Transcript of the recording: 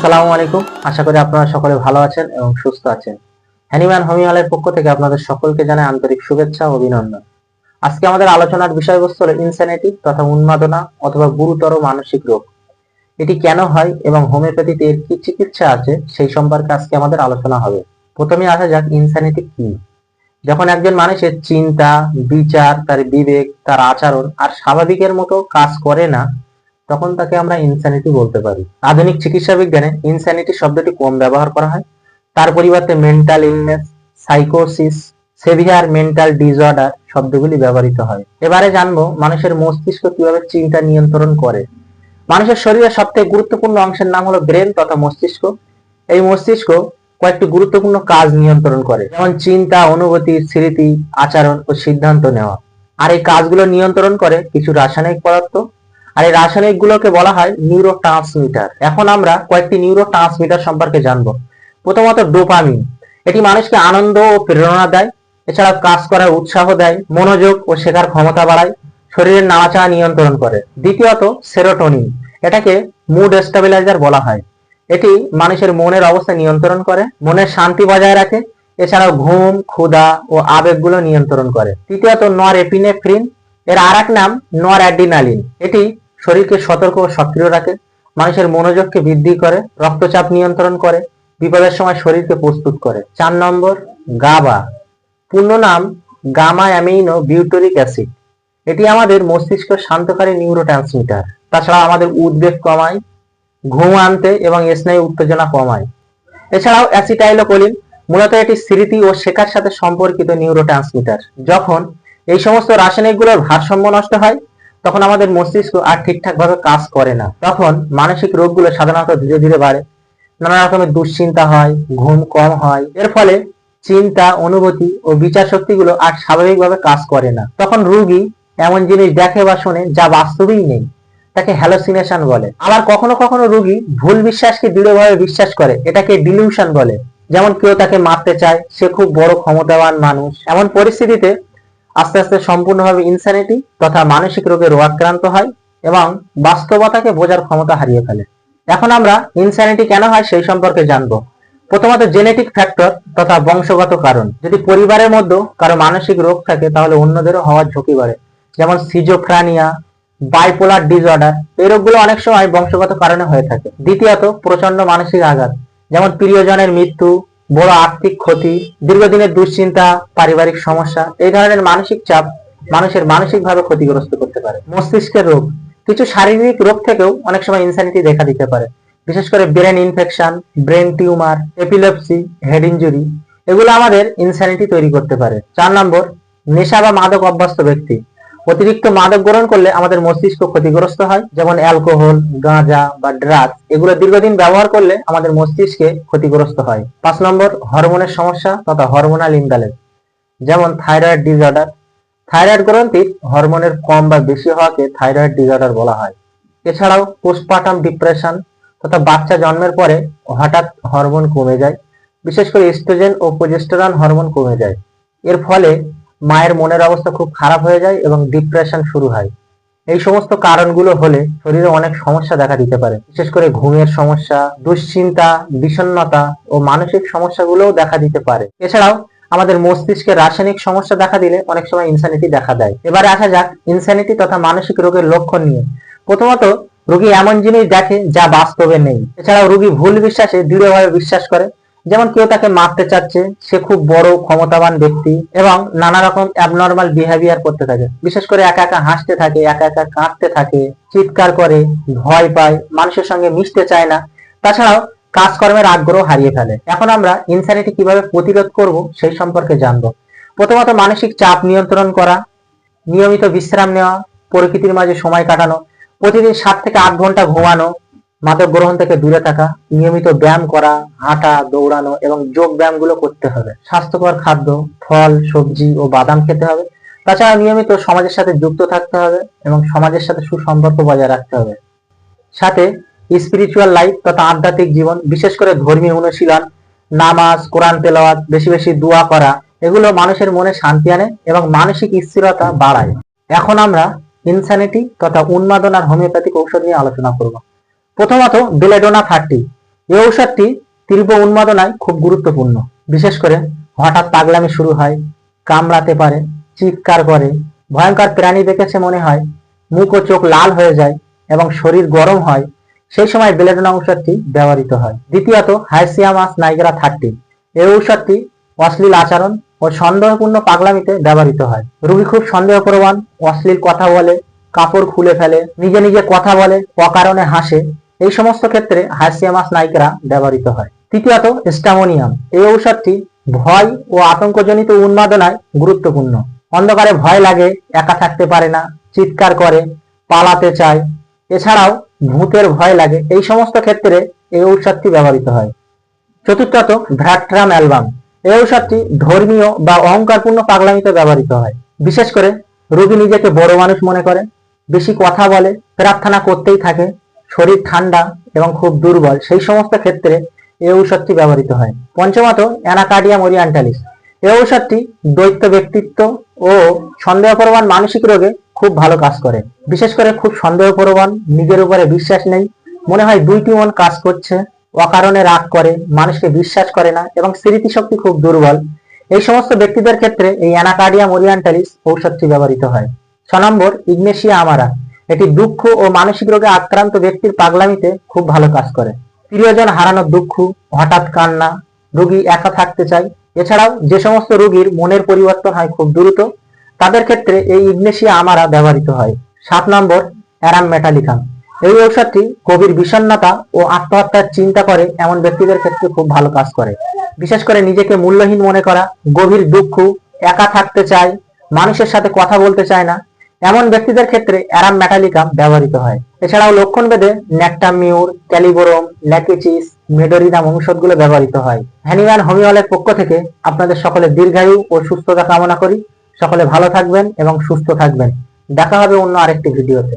আসসালামু আলাইকুম। আশা করি আপনারা সকলে ভালো আছেন এবং সুস্থ আছেন। হ্যানিম্যান হোমিওপ্যাথির পক্ষ থেকে আপনাদের সকলকে জানাই আন্তরিক শুভেচ্ছা ও অভিনন্দন। আজকে আমাদের আলোচনার বিষয়বস্তু হলো ইনস্যানিটি তথা উন্মাদনা অথবা গুরুতর মানসিক রোগ। এটি কেন হয় এবং হোমিওপ্যাথিতে এর কি চিকিৎসা আছে সেই সম্পর্কে আজকে আমাদের আলোচনা হবে। প্রথমে আসা যাক ইনস্যানিটি কি। যখন একজন মানুষের চিন্তা, বিচার, তার বিবেক, তার আচরণ আর স্বাভাবিকের মতো কাজ করে না, তখন তাকে আমরা ইনস্যানিটি বলতে পারি। আধুনিক চিকিৎসা বিজ্ঞানে ইনস্যানিটি শব্দটি কম ব্যবহার করা হয়। তার পরিবর্তে মেন্টাল ইলনেস, সাইকোসিস, সেভিয়ার মেন্টাল ডিসঅর্ডার শব্দগুলি ব্যবহৃত হয়। এবারে জানবো মানুষের মস্তিষ্ক কিভাবে চিন্তা নিয়ন্ত্রণ করে। মানুষের শরীরের সবথেকে গুরুত্বপূর্ণ অংশের নাম হলো ব্রেন তথা মস্তিষ্ক। এই মস্তিষ্ক কয়েকটি গুরুত্বপূর্ণ কাজ নিয়ন্ত্রণ করে, যেমন চিন্তা, অনুভূতি, স্মৃতি, আচরণ ও সিদ্ধান্ত নেওয়া। আর এই কাজগুলো নিয়ন্ত্রণ করে কিছু রাসায়নিক পদার্থ, আর এই রাসায়নিক গুলোকে বলা হয় নিউরো ট্রান্সমিটার। এখন আমরা কয়েকটি নিউরো ট্রান্সমিটার সম্পর্কে জানবো। প্রথমত ডোপামিন, এটি মানুষকে আনন্দ ও প্রেরণা দেয়। এছাড়াও কাজ করার উৎসাহ দেয়, মনোযোগ ও শেখার ক্ষমতা বাড়ায়, শরীরের নাড়াচাড়া নিয়ন্ত্রণ করে। দ্বিতীয়ত সেরোটোনিন, এটাকে মুড স্টেবিলাইজার বলা হয়। এটি মানুষের মনের অবস্থা নিয়ন্ত্রণ করে, মনের শান্তি বজায় রাখে। এছাড়াও ঘুম, ক্ষুধা ও আবেগগুলো নিয়ন্ত্রণ করে। তৃতীয়ত নরএপিনেফ্রিন, এর আর এক নাম নরঅ্যাড্রিনালিন। এটি শরীরকে সতর্ক ও সক্রিয় রাখে, মানুষের মনোযোগকে বৃদ্ধি করে, রক্তচাপ নিয়ন্ত্রণ করে, বিপদের সময় শরীরকে প্রস্তুত করে। 4 নম্বর গাবা, পূর্ণ নাম গামা অ্যামিনো বিউটারিক অ্যাসিড। এটি আমাদের মস্তিষ্ক শান্তকারী নিউরোট্রান্সমিটার। তাছাড়া আমাদের উদ্বেগ কমায়, ঘুম আনতে এবং স্নায়ু উত্তেজনা কমায়। এছাড়াও অ্যাসিটাইলকোলিন, মূলত এটি স্মৃতি ও শেখার সাথে সম্পর্কিত নিউরোট্রান্সমিটার। যখন এই সমস্ত রাসায়নিকগুলোর ভারসাম্য নষ্ট হয়, তখন আমাদের মস্তিষ্ক আর ঠিকঠাক ভাবে কাজ করে না। তখন মানসিক রোগগুলো সাধারণত ধীরে ধীরে বাড়ে। নানা রকমের দুশ্চিন্তা হয়, ঘুম কম হয়। এর ফলে চিন্তা, অনুভূতি ও বিচার শক্তিগুলো আর স্বাভাবিকভাবে কাজ করে না। তখন রোগী এমন জিনিস দেখে বা শোনে যা বাস্তবেই নেই, তাকে হ্যালোসিনেশন বলে। আবার কখনো কখনো রোগী ভুল বিশ্বাসকে দৃঢ়ভাবে বিশ্বাস করে, এটাকে ডিলিউশন বলে। যেমন কেউ তাকে মারতে চায়, সে খুব বড় ক্ষমতাবান মানুষ। এমন পরিস্থিতিতে আস্তে আস্তে সম্পূর্ণভাবে ইনস্যানিটি তথা মানসিক রোগে রোগাক্রান্ত হয় এবং বাস্তবতাকে বোঝার ক্ষমতা হারিয়ে ফেলে। এখন আমরা ইনস্যানিটি কেন হয় সেই সম্পর্কে জানবো। প্রথমত জেনেটিক ফ্যাক্টর তথা বংশগত কারণ। যদি পরিবারের মধ্যে কারো মানসিক রোগ থাকে, তাহলে অন্যদেরও হওয়ার ঝুঁকি বাড়ে। যেমন সিজোফ্রেনিয়া, বাইপোলার ডিসঅর্ডার, এই রোগগুলো অনেক সময় বংশগত কারণে হয়ে থাকে। দ্বিতীয়ত প্রচন্ড মানসিক আঘাত, যেমন প্রিয়জনের মৃত্যু, বড় আর্থিক ক্ষতি, দীর্ঘদিনের দুশ্চিন্তা, পারিবারিক সমস্যা। এই ধরনের মানসিক চাপ মানুষের মানসিকভাবে ক্ষতিগ্রস্ত করতে পারে। মস্তিষ্কের রোগ, কিছু শারীরিক রোগ থেকেও অনেক সময় ইনস্যানিটি দেখা দিতে পারে, বিশেষ করে brain infection, brain tumour, epilepsy, head injury, এগুলো আমাদের ইনস্যানিটি তৈরি করতে পারে। 4 নম্বর নেশা বা মাদক অভ্যস্ত ব্যক্তি। অতিরিক্ত মাদক গ্রহণ করলে আমাদের মস্তিষ্ক ক্ষতিগ্রস্ত হয়, যেমন অ্যালকোহল, গাঁজা বা ড্রাগস। এগুলো দীর্ঘদিন ব্যবহার করলে আমাদের মস্তিষ্কে ক্ষতিগ্রস্ত হয়। 5 নম্বর হরমোনের সমস্যা তথা হরমোনাল ইমব্যালেন্স, যেমন থাইরয়েড ডিসঅর্ডার। থাইরয়েড গ্রন্থির হরমোনের কম বা বেশি হওয়াকে থাইরয়েড ডিসঅর্ডার বলা হয়। এছাড়াও পোস্টপার্টাম ডিপ্রেশন তথা বাচ্চা জন্মের পরে হঠাৎ হরমোন কমে যায়, বিশেষ করে এস্ট্রোজেন ও প্রোজেস্টেরন হরমোন কমে যায়। এর ফলে মায়ের মনের অবস্থা খুব খারাপ হয়ে যায় এবং ডিপ্রেশন শুরু হয়। এই সমস্ত কারণগুলো হলে শরীরে অনেক সমস্যা দেখা দিতে পারে, বিশেষ করে ঘুমের সমস্যা, দুশ্চিন্তা, বিষণ্ণতা ও মানসিক সমস্যাগুলোও দেখা দিতে পারে। এছাড়াও আমাদের মস্তিষ্কে রাসায়নিক সমস্যা দেখা দিলে অনেক সময় ইনস্যানিটি দেখা দেয়। এবারে আসা যাক ইনস্যানিটি তথা মানসিক রোগের লক্ষণ নিয়ে। প্রথমত রোগী এমন জিনিস দেখে যা বাস্তবে নেই। এছাড়াও রোগী ভুল বিশ্বাসে দৃঢ়ভাবে বিশ্বাস করে, যেমন কেউ তাকে মারতে চাচ্ছে, সে খুব বড় ক্ষমতাবান ব্যক্তি, এবং নানা রকম অ্যাবনর্মাল বিহেভিয়ার করতে থাকে। বিশেষ করে একা একা হাসতে থাকে, একা একা কাঁদতে থাকে, চিৎকার করে, ভয় পায়, মানুষের সঙ্গে মিশতে চায় না। তাছাড়াও কাজকর্মের আগ্রহ হারিয়ে ফেলে। এখন আমরা ইনস্যানিটি কিভাবে প্রতিরোধ করব সেই সম্পর্কে জানবো। প্রথমত মানসিক চাপ নিয়ন্ত্রণ করা, নিয়মিত বিশ্রাম নেওয়া, প্রকৃতির মাঝে সময় কাটানো, প্রতিদিন 7 থেকে 8 ঘন্টা ঘুমানো, মাদক গ্রহণ থেকে দূরে থাকা, নিয়মিত ব্যায়াম করা, হাঁটা, দৌড়ানো এবং যোগ ব্যায়ামগুলো করতে হবে। স্বাস্থ্যকর খাদ্য, ফল, সবজি ও বাদাম খেতে হবে। তাছাড়া নিয়মিত সমাজের সাথে যুক্ত থাকতে হবে এবং সমাজের সাথে সুসম্পর্ক বজায় রাখতে হবে। সাথে স্পিরিচুয়াল লাইফ তথা আধ্যাত্মিক জীবন, বিশেষ করে ধর্মীয় অনুশীলন, নামাজ, কোরআন তেলাওয়াত, বেশি বেশি দোয়া করা, এগুলো মানুষের মনে শান্তি আনে এবং মানসিক স্থিরতা বাড়ায়। এখন আমরা ইনস্যানিটি তথা উন্মাদনার হোমিওপ্যাথিক ঔষধ নিয়ে আলোচনা করব। প্রথমত বেলেডোনা 30, এই ঔষধটি তীব্র উন্মাদনায় খুব গুরুত্বপূর্ণ। বিশেষ করে হঠাৎ পাগলামি শুরু হয়, কামড়াতে পারে, চিৎকার করে, ভয়ঙ্কর প্রাণী দেখেছে মনে হয়, মুখ ও চোখ লাল হয়ে যায় এবং শরীর গরম হয়, সেই সময় বেলেডোনা ঔষধটি ব্যবহৃত হয়। দ্বিতীয়ত হাইসিয়ামাস নাইগ্রা 30। এই ঔষধটি অশ্লীল আচরণ ও সন্দেহপূর্ণ পাগলামিতে ব্যবহৃত হয়। রোগী খুব সন্দেহপ্রবণ, অশ্লীল কথা বলে, কাপড় খুলে ফেলে, নিজে নিজে কথা বলে, অকারণে হাসে, এই সমস্ত ক্ষেত্রে হাইসিয়ামাস নাইগ্রা ব্যবহৃত হয়। তৃতীয়ত স্টামোনিয়াম। এই ঔষধটি ভয় ও আতঙ্কজনিত উন্মাদনায় গুরুত্বপূর্ণ। অন্ধকারে ভয় লাগে, একা থাকতে পারে না, চিৎকার করে, পালাতে চায়, এছাড়াও ভূতের ভয় লাগে, এই সমস্ত ক্ষেত্রে এই ঔষধটি ব্যবহৃত হয়। চতুর্থত ভ্যাট্রাম অ্যালবাম। এই ঔষধটি ধর্মীয় বা অহংকারপূর্ণ পাগলামিতে ব্যবহৃত হয়। বিশেষ করে রোগী নিজেকে বড় মানুষ মনে করে, বেশি কথা বলে, প্রার্থনা করতেই থাকে, শরীর ঠান্ডা এবং খুব দুর্বল, সেই সমস্ত ক্ষেত্রে এই ঔষধটি ব্যবহৃত হয়। পঞ্চমত অ্যানাকার্ডিয়াম ওরিয়েন্টালিস। এই ঔষধটি দ্বৈত ব্যক্তিত্ব ও সন্দেহপ্রবণ মানসিক রোগে খুব ভালো কাজ করে। বিশেষ করে খুব সন্দেহপ্রবণ, নিজের উপরে বিশ্বাস নেই, মনে হয় দুইটি মন কাজ করছে, অকারণে রাগ করে, মানুষকে বিশ্বাস করে না এবং স্মৃতিশক্তি খুব দুর্বল, এই সমস্ত ব্যক্তিদের ক্ষেত্রে এই অ্যানাকার্ডিয়াম ওরিয়েন্টালিস ঔষধটি ব্যবহৃত হয়। 6 নম্বর ইগনেশিয়া আমারা। এটি দুঃখ ও মানসিক রোগে আক্রান্ত ব্যক্তির পাগলামিতে খুব ভালো কাজ করে। প্রিয়জন হারানোর দুঃখ, হঠাৎ কান্না, রোগী একা থাকতে চায়, এছাড়াও যে সমস্ত রোগীর মনের পরিবর্তন হয় খুব দ্রুত, তাদের ক্ষেত্রে এই ইগনেশিয়া আমারা ব্যবহৃত হয়। 7 নম্বর অ্যারাম মেটালিকাম। এই ঔষধটি গভীর বিষণ্ণতা ও আত্মহত্যার চিন্তা করে এমন ব্যক্তিদের ক্ষেত্রে খুব ভালো কাজ করে। বিশেষ করে নিজেকে মূল্যহীন মনে করা, গভীর দুঃখ, একা থাকতে চায়, মানুষের সাথে কথা বলতে চায় না, এমন ব্যক্তিদের ক্ষেত্রে অ্যারাম মেটালিকাম ব্যবহৃত হয়। এছাড়াও লক্ষণভেদে ন্যাকটামিউর, ক্যালিবোরম, ল্যাকিচিস, মেডোরিনাম ঔষধগুলো ব্যবহৃত হয়। হ্যানিম্যান হোমিওপ্যাথের পক্ষ থেকে আপনাদের সকলের দীর্ঘায়ু ও সুস্থতা কামনা করি। সকলে ভালো থাকবেন এবং সুস্থ থাকবেন। দেখা হবে অন্য আরেকটি ভিডিওতে।